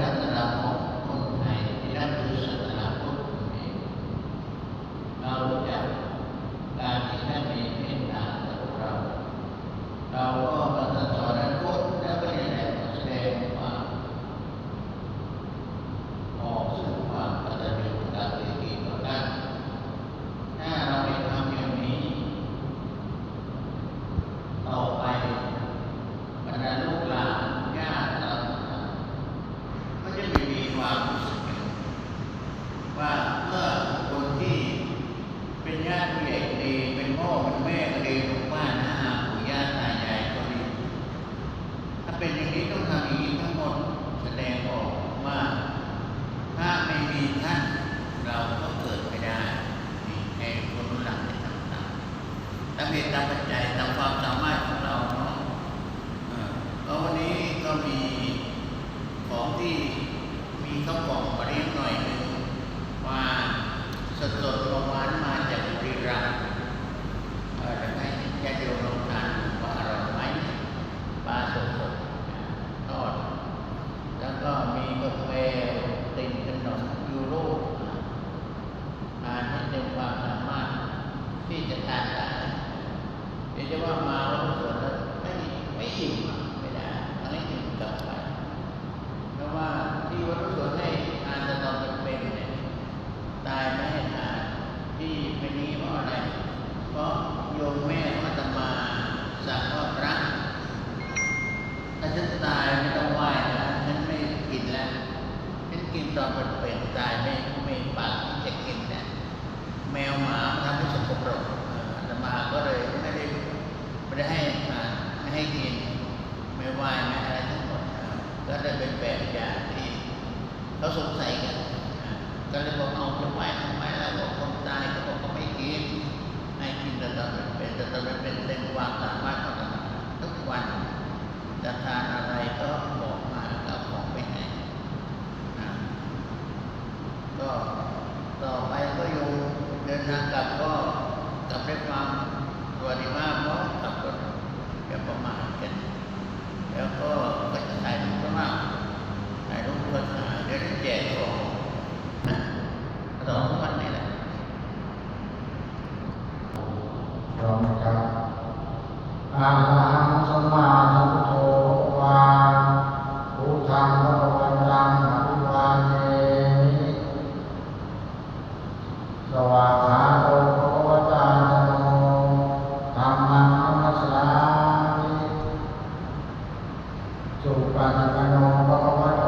ลักษณะของคนไทยที่นับถือศาสนาพุทธนี้เรารู้จักการที่ท่านมีเมตตาต่อเราก็มาสอนนักพุทธและก็ได้แสดงความออกสู่ความกตัญญูกตเวทีต่อกันถ้าเราไม่ทำอย่างนี้ต่อไปบรรดาลูกหลานญาติเราก็จะไม่มีความรู้สึกว่าเมื่อคนที่เป็นญาติผู้ใหญ่ก็ดีเป็นพ่อเป็นแม่ก็ดีลูกบ้านน้าอาปู่ย่าตายายก็ดีถ้าเป็นอย่างนี้ต้องทำอย่างนี้ทั้งหมดแสดงออกว่าถ้าไม่มีท่านเราก็เกิดไม่ได้ให้คนรุ่นหลังได้ทำตามตามเหตุตามปัจจัยตามความสามารถของเราเนาะแล้ววันนี้ก็มีของที่มีข้าวกล่องมาเลี้ยงหน่อยหนึ่งว่าสดๆหวานมาจากบุรีรัมย์จะให้ญาติโยมลองทานว่าอร่อยไหมปลาสดๆทอดแล้วก็มีกาแฟติ่มขนมยูโรทานให้เต็มความสามารถที่จะทานได้เดี๋ยวจะว่ามาแล้วส่วนแล้วไม่อิ่มไม่ได้ต้องให้อิ่มกลับไปเพราะว่าที่วัดสวนให้ทานแต่ตอนเป็นเนี่ยตายไม่ให้ทานที่เป็นนี้เพราะอะไรเพราะโยมแม่อาตมาสั่งว่าพระถ้าฉันตายไม่ต้องไหว้นะฉันไม่กินแล้วฉันกินตอนเป็นตายไม่ปากที่จะกินเนี่ยแมวหมาทำให้สกปรกอาตมาก็เลยไม่ได้ให้ทานไม่ให้กินไม่ไหว้ไม่อะไรทั้งหมดก็ได้เป็นแบบอย่างที่เขาสงสัยกันก็เลยบอกเอาจะไหว้ทำไมแล้วบอกคนตายเขาบอกเขาไม่กินให้กินแต่ตอนเป็นแต่ตอนเป็นเต็มความสามารถของทุกวันจะทานอะไรก็บอกมาแล้วของไปให้ก็ต่อไปก็อยู่เดินทางกลับก็กลับด้วยความสวัสดิภาพเพราะขับรถอย่าประมาทกันแล้วก็จะถ่ายรูปก็มากถ่ายรูปก็เดี๋ยวแจกของสองวันนี่แหละพร้อมครับอะระหังสัมมาสัมพุทโธวาพุทธังพระวันตังอภิวาเทมิสวากขาโตภควตาธัมโมธัมมังนัมมัสสามิสุปฏิปันโนภควโต